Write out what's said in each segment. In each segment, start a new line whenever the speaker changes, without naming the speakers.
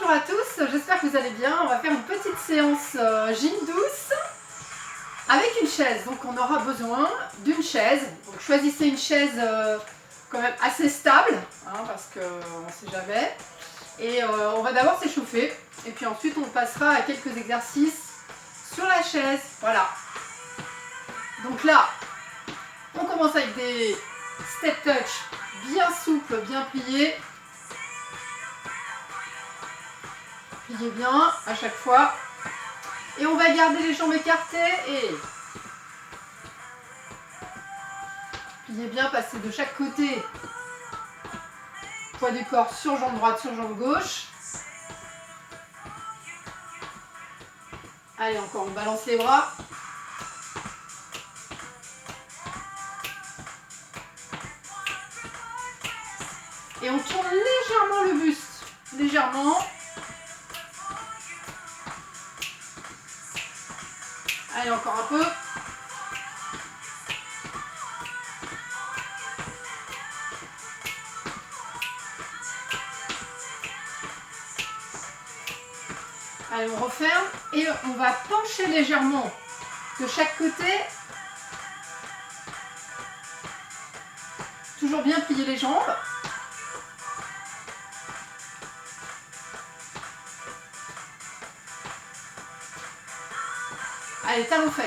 bonjour à tous, j'espère que vous allez bien. On va faire une petite séance gym douce avec une chaise. Donc on aura besoin d'une chaise. Donc choisissez une chaise quand même assez stable, hein, parce qu'on ne sait jamais. Et on va d'abord s'échauffer et puis ensuite on passera à quelques exercices sur la chaise. Voilà. Donc là, on commence avec des step touch bien souples, bien pliés. Pliez bien à chaque fois. Et on va garder les jambes écartées et pliez bien, passez de chaque côté. Poids du corps sur jambe droite, sur jambe gauche. Allez, encore, on balance les bras. Et on tourne légèrement le buste. Légèrement. Allez, encore un peu. Allez, on referme et on va pencher légèrement de chaque côté. Toujours bien plier les jambes. Allez, talons fesses.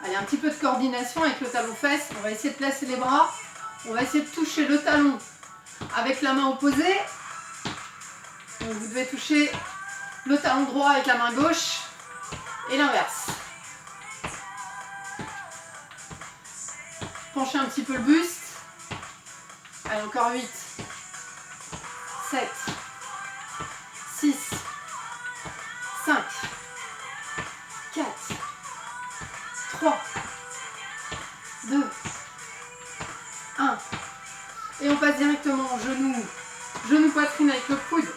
Allez, un petit peu de coordination avec le talon fesses. On va essayer de placer les bras. On va essayer de toucher le talon avec la main opposée. Donc vous devez toucher le talon droit avec la main gauche et l'inverse. Penchez un petit peu le buste. Allez, encore 8. 7, 6, 5, 4, 3, 2, 1. Et on passe directement en genou poitrine avec le coude.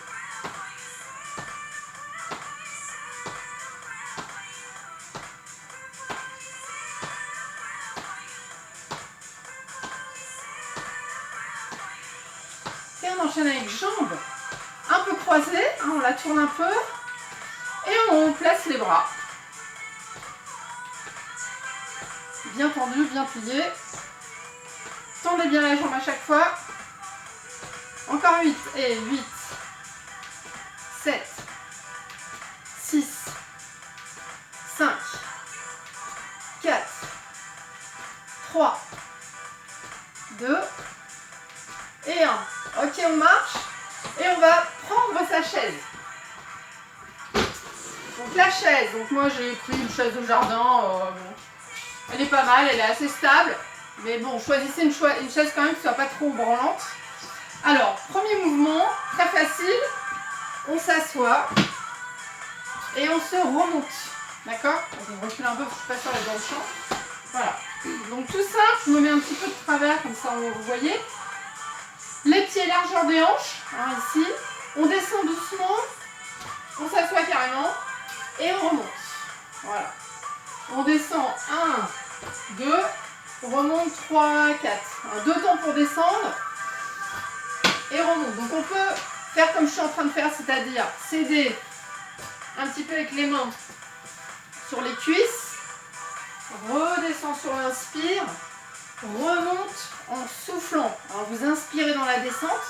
Et on enchaîne avec jambes un peu croisées, hein, on la tourne un peu et on place les bras. Bien tendu, bien plié. Tendez bien la jambe à chaque fois. Encore 8 et 8, 7, 6, 5, 4, 3, 2 et 1. Ok, on marche et on va prendre sa chaise. Donc la chaise, donc moi j'ai pris une chaise de jardin, bon. Elle est pas mal, elle est assez stable, mais bon, choisissez une chaise quand même qui ne soit pas trop branlante. Alors, premier mouvement, très facile, on s'assoit et on se remonte, d'accord? On recule un peu, je ne suis pas sûre d'être dans le champ. Voilà, donc tout simple, je me mets un petit peu de travers, comme ça vous voyez. Les pieds largeur des hanches, hein, ici. On descend doucement, on s'assoit carrément et on remonte. Voilà. On descend 1, 2, on remonte 3, 4. 2 temps pour descendre et remonte. Donc on peut faire comme je suis en train de faire, c'est-à-dire s'aider un petit peu avec les mains sur les cuisses, redescend sur l'inspire, remonte en soufflant. Alors vous inspirez dans la descente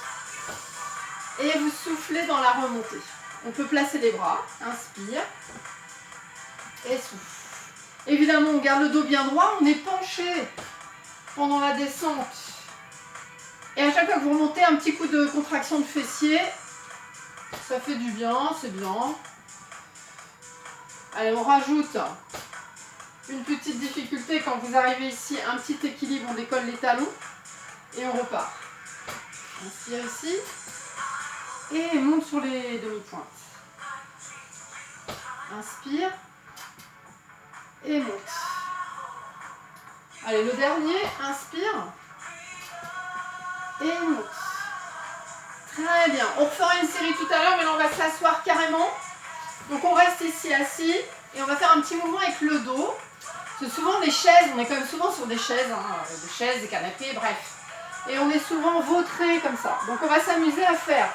et vous soufflez dans la remontée. On peut placer les bras, inspire et souffle. Évidemment, on garde le dos bien droit, on est penché pendant la descente. Et à chaque fois que vous remontez, un petit coup de contraction de fessier, ça fait du bien, c'est bien. Allez, on rajoute une petite difficulté quand vous arrivez ici, un petit équilibre, on décolle les talons et on repart. Inspire ici et monte sur les demi-pointes. Inspire et monte. Allez, le dernier, inspire et monte. Très bien. On refera une série tout à l'heure, mais là on va s'asseoir carrément. Donc on reste ici assis et on va faire un petit mouvement avec le dos C'est souvent des chaises, on est quand même souvent sur des chaises, des chaises, des canapés, bref. Et on est souvent vautré comme ça. Donc on va s'amuser à faire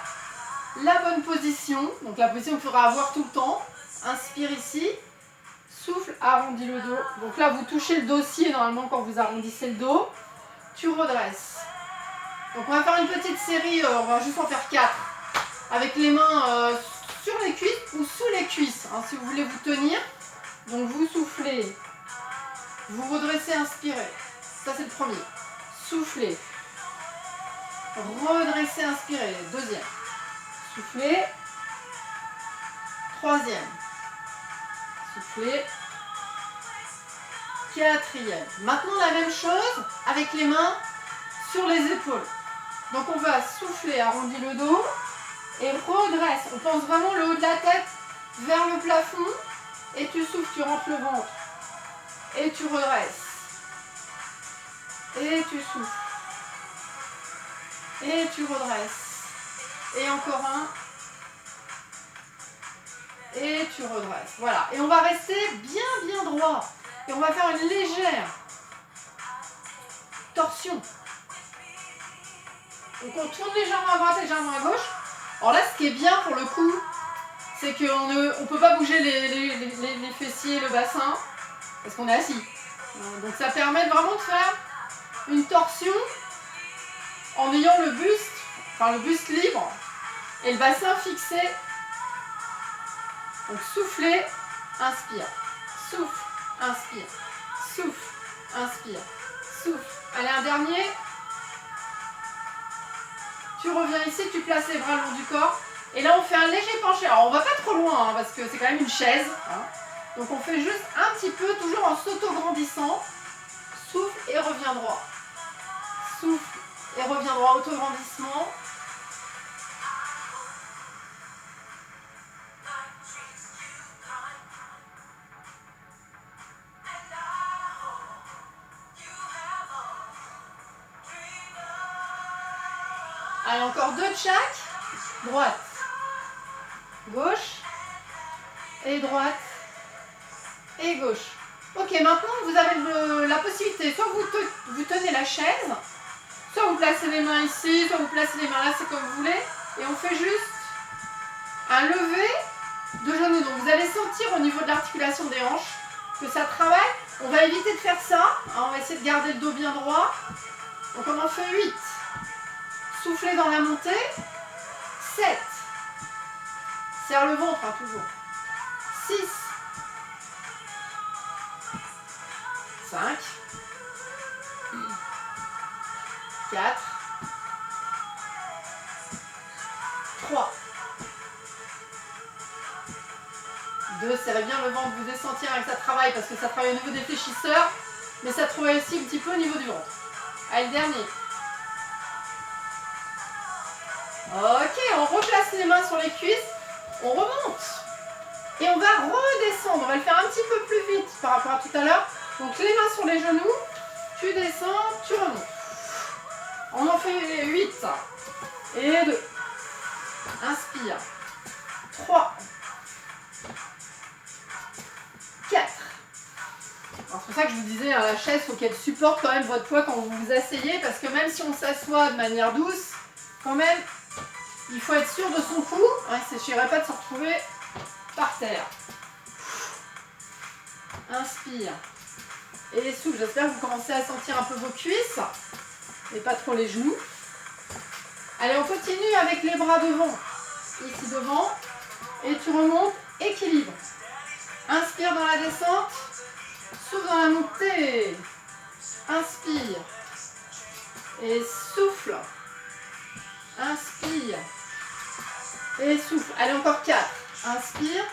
la bonne position, donc la position qu'il faudra avoir tout le temps. Inspire ici, souffle, arrondis le dos. Donc là vous touchez le dossier normalement quand vous arrondissez le dos. Tu redresses. Donc on va faire une petite série, on va juste en faire 4. Avec les mains sur les cuisses ou sous les cuisses, hein, si vous voulez vous tenir. Donc vous soufflez, vous redressez, inspirez. Ça c'est le premier. Soufflez. Redressez, inspirez. Deuxième. Soufflez. Troisième. Soufflez. Quatrième. Maintenant la même chose avec les mains sur les épaules. Donc on va souffler, arrondir le dos et redresse. On pense vraiment le haut de la tête vers le plafond et tu souffles, tu rentres le ventre et tu redresses. Et tu souffles. Et tu redresses. Et encore un. Et tu redresses. Voilà. Et on va rester bien droit. Et on va faire une légère torsion. Donc on tourne légèrement à droite, légèrement à gauche. Alors là, ce qui est bien pour le coup, c'est qu'on ne peut pas bouger les fessiers, le bassin, parce qu'on est assis. Donc ça permet vraiment de faire une torsion en ayant le buste libre et le bassin fixé. Donc soufflez, inspire, souffle, inspire, souffle, inspire, souffle. Allez, un dernier. Tu reviens ici, tu places les bras le long du corps. Et là, on fait un léger penché. Alors, on va pas trop loin, parce que c'est quand même une chaise. Donc, on fait juste un petit peu, toujours en s'auto-grandissant. Souffle et reviens droit. Souffle et reviens droit, auto-grandissement. Allez, encore 2 de chaque. Droite, gauche, et droite, et gauche. Ok, maintenant vous avez la possibilité, soit vous tenez la chaise, soit vous placez les mains ici, soit vous placez les mains là, c'est comme vous voulez. Et on fait juste un lever de genoux. Donc vous allez sentir au niveau de l'articulation des hanches que ça travaille. On va éviter de faire ça, on va essayer de garder le dos bien droit. Donc on en fait 8. Soufflez dans la montée. 7. Serre le ventre, toujours. 6. 5. 4. 3. 2. Serrez bien le ventre, vous devez sentir que ça travaille parce que ça travaille au niveau des fléchisseurs, mais ça travaille aussi un petit peu au niveau du ventre. Allez, le dernier. Ok, on replace les mains sur les cuisses, on remonte et on va redescendre. On va le faire un petit peu plus vite par rapport à tout à l'heure. Donc les mains sur les genoux, tu descends, tu remontes. On en fait 8 et 2. Inspire. 3. 4. C'est pour ça que je vous disais, la chaise, il faut qu'elle supporte quand même votre poids quand vous vous asseyez, parce que même si on s'assoit de manière douce, quand même, il faut être sûr de son cou. Il ne s'agirait pas de se retrouver par terre. Inspire. Et souffle. J'espère que vous commencez à sentir un peu vos cuisses, et pas trop les genoux. Allez, on continue avec les bras devant. Ici devant. Et tu remontes, équilibre. Inspire dans la descente. Souffle dans la montée. Inspire. Et souffle. Inspire. Et souffle. Allez, encore 4. Inspire.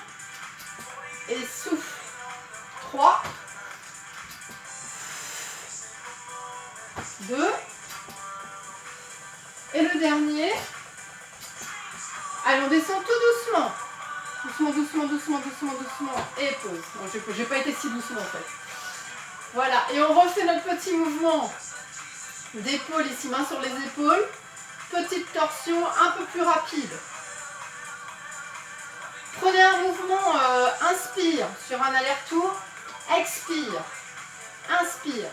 Et souffle. 3. 2. Et le dernier. Allez, on descend tout doucement. Doucement, doucement, doucement, doucement, doucement. Et pause. Bon, j'ai pas été si doucement en fait. Voilà. Et on refait notre petit mouvement d'épaule ici, main sur les épaules. Petite torsion un peu plus rapide. Prenez un mouvement, inspire sur un aller-retour. Expire. inspire,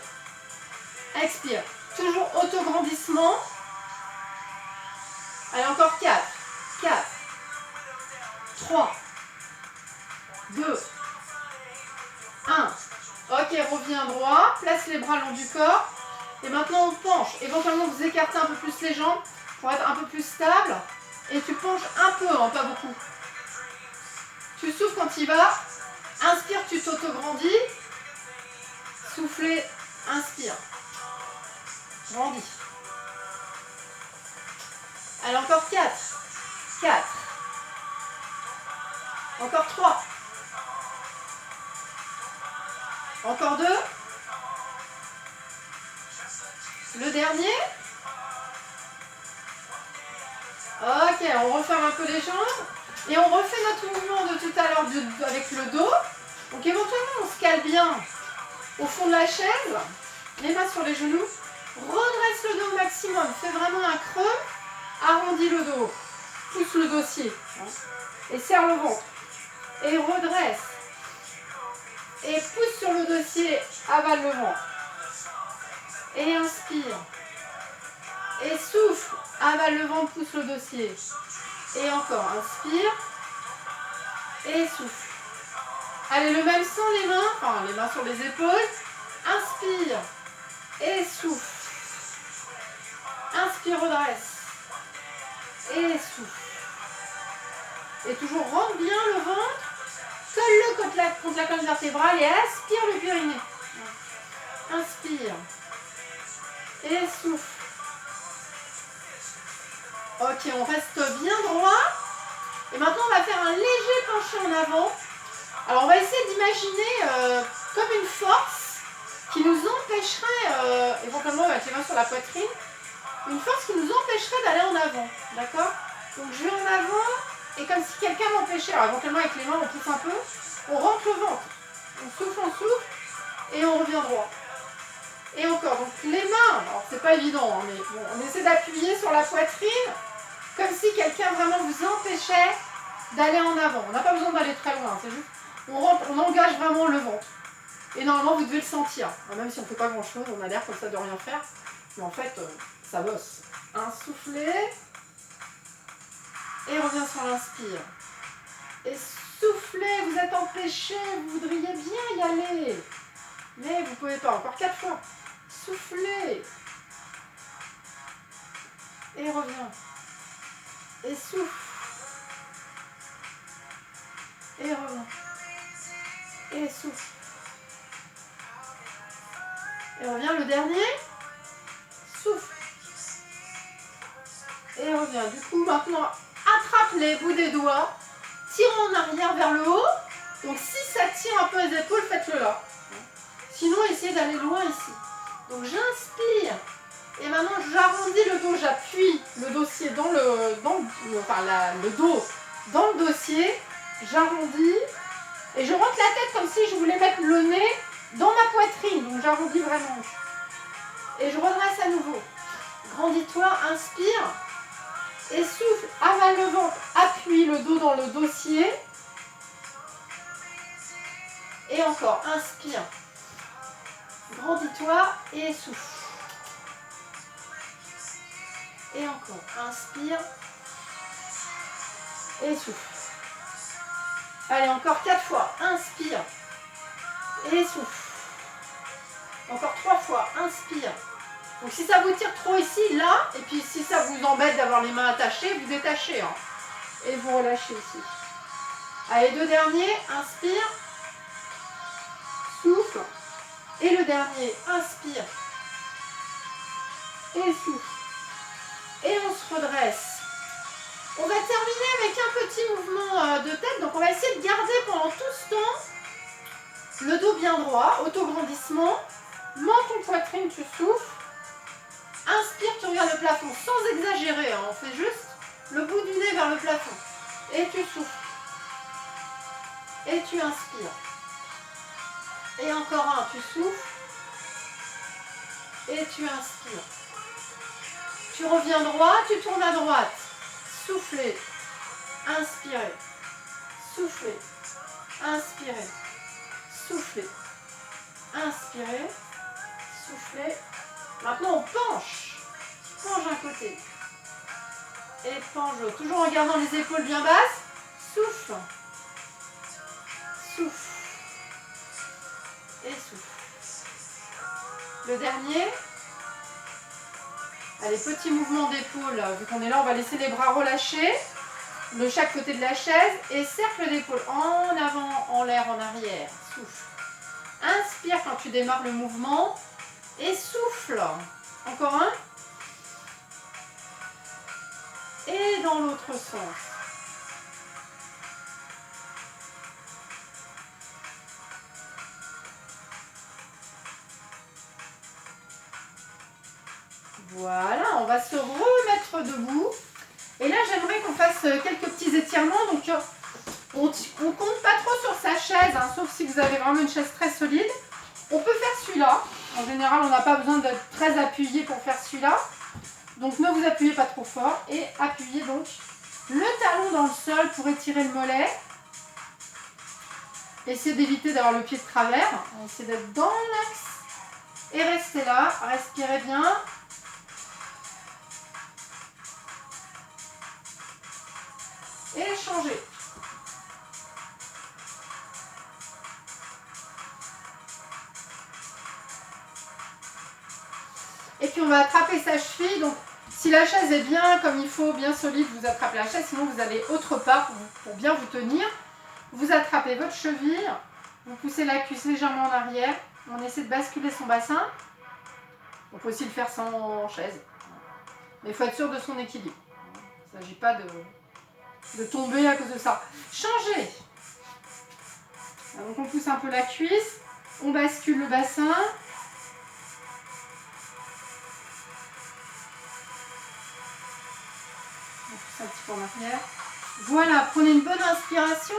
expire. Toujours autograndissement. Allez, encore 4, 4, 3, 2, 1. Ok, reviens droit, place les bras le long du corps. Et maintenant on penche. Éventuellement vous écartez un peu plus les jambes pour être un peu plus stable. Et tu penches un peu, hein, pas beaucoup. Tu souffles quand il va. Inspire, tu t'auto-grandis. Soufflez, inspire. Grandis. Allez, encore 4. 4. Encore 3. Encore 2. Le dernier. Ok, on referme un peu les jambes. Et on refait notre mouvement de tout à l'heure avec le dos. Donc éventuellement, on se cale bien au fond de la chaise. Les mains sur les genoux. Redresse le dos au maximum. Fais vraiment un creux. Arrondis le dos. Pousse le dossier. Et serre le ventre. Et redresse. Et pousse sur le dossier. Avale le ventre. Et inspire. Et souffle. Avale le ventre, pousse le dossier. Et encore, inspire. Et souffle. Allez, le même sans les mains. Enfin, les mains sur les épaules. Inspire. Et souffle. Inspire, redresse. Et souffle. Et toujours rentre bien le ventre. Colle-le contre la colonne vertébrale et aspire le périnée. Inspire. Et souffle. Ok, on reste bien droit. Et maintenant, on va faire un léger penché en avant. Alors, on va essayer d'imaginer comme une force qui nous empêcherait, éventuellement avec les mains sur la poitrine, une force qui nous empêcherait d'aller en avant. D'accord? Donc, je vais en avant et comme si quelqu'un m'empêchait. Alors, éventuellement, avec les mains, on pousse un peu. On rentre le ventre. On souffle et on revient droit. Et encore, donc les mains, alors c'est pas évident, hein, mais bon, on essaie d'appuyer sur la poitrine comme si quelqu'un vraiment vous empêchait d'aller en avant. On n'a pas besoin d'aller très loin, c'est juste, on engage vraiment le ventre. Et normalement, vous devez le sentir. Alors, même si on ne fait pas grand chose, on a l'air comme ça de rien faire, mais en fait, ça bosse. Insoufflez. Et revient sur l'inspire. Et soufflez, vous êtes empêché, vous voudriez bien y aller. Mais vous ne pouvez pas, encore 4 fois. Soufflez. Et reviens. Et souffle. Et reviens. Et souffle. Et reviens le dernier. Souffle. Et reviens. Du coup, maintenant, attrape les bouts des doigts. Tire en arrière vers le haut. Donc, si ça tire un peu les épaules, faites-le là. Sinon, essayez d'aller loin ici. Donc, j'inspire. Et maintenant, j'arrondis le dos. J'appuie le dossier dans le dos dans le dossier. J'arrondis. Et je rentre la tête comme si je voulais mettre le nez dans ma poitrine. Donc, j'arrondis vraiment. Et je redresse à nouveau. Grandis-toi, inspire. Et souffle, avale le ventre, appuie le dos dans le dossier. Et encore, inspire. Grandis-toi et souffle. Et encore, inspire. Et souffle. Allez, encore 4 fois. Inspire. Et souffle. Encore 3 fois. Inspire. Donc si ça vous tire trop ici, là, et puis si ça vous embête d'avoir les mains attachées, vous détachez. Hein, et vous relâchez ici. Allez, 2 derniers. Inspire. Souffle. Et le dernier. Inspire. Et souffle. Et on se redresse. On va terminer avec un petit mouvement de tête. Donc on va essayer de garder pendant tout ce temps le dos bien droit, autograndissement. Menton, poitrine, tu souffles. Inspire, tu regardes le plafond sans exagérer. Hein. On fait juste le bout du nez vers le plafond. Et tu souffles. Et tu inspires. Et encore un, tu souffles. Et tu inspires. Tu reviens droit, tu tournes à droite. Soufflez. Inspirez. Soufflez. Inspirez. Soufflez. Inspirez. Maintenant, on penche. Penche d'un côté. Et penche de l'autre. Toujours en gardant les épaules bien basses. Souffle. Souffle. Et souffle. Le dernier. Allez, petit mouvement d'épaule. Vu qu'on est là, on va laisser les bras relâchés de chaque côté de la chaise. Et cercle d'épaule en avant, en l'air, en arrière. Souffle. Inspire quand tu démarres le mouvement. Et souffle. Encore un. Et dans l'autre sens. Voilà, on va se remettre debout. Et là, j'aimerais qu'on fasse quelques petits étirements. Donc, on ne compte pas trop sur sa chaise, hein, sauf si vous avez vraiment une chaise très solide. On peut faire celui-là. En général, on n'a pas besoin d'être très appuyé pour faire celui-là. Donc, ne vous appuyez pas trop fort. Et appuyez donc le talon dans le sol pour étirer le mollet. Essayez d'éviter d'avoir le pied de travers. On essaie d'être dans l'axe. Et restez là. Respirez bien. Et changez. Et puis on va attraper sa cheville. Donc si la chaise est bien comme il faut, bien solide, vous attrapez la chaise. Sinon vous allez autre part pour bien vous tenir. Vous attrapez votre cheville. Vous poussez la cuisse légèrement en arrière. On essaie de basculer son bassin. On peut aussi le faire sans chaise. Mais il faut être sûr de son équilibre. Il ne s'agit pas de tomber à cause de ça. Changez. Donc on pousse un peu la cuisse. On bascule le bassin. On pousse un petit peu en arrière. Voilà, prenez une bonne inspiration.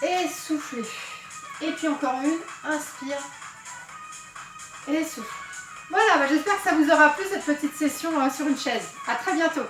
Et soufflez. Et puis encore une. Inspire. Et souffle. Voilà, j'espère que ça vous aura plu cette petite session sur une chaise. À très bientôt.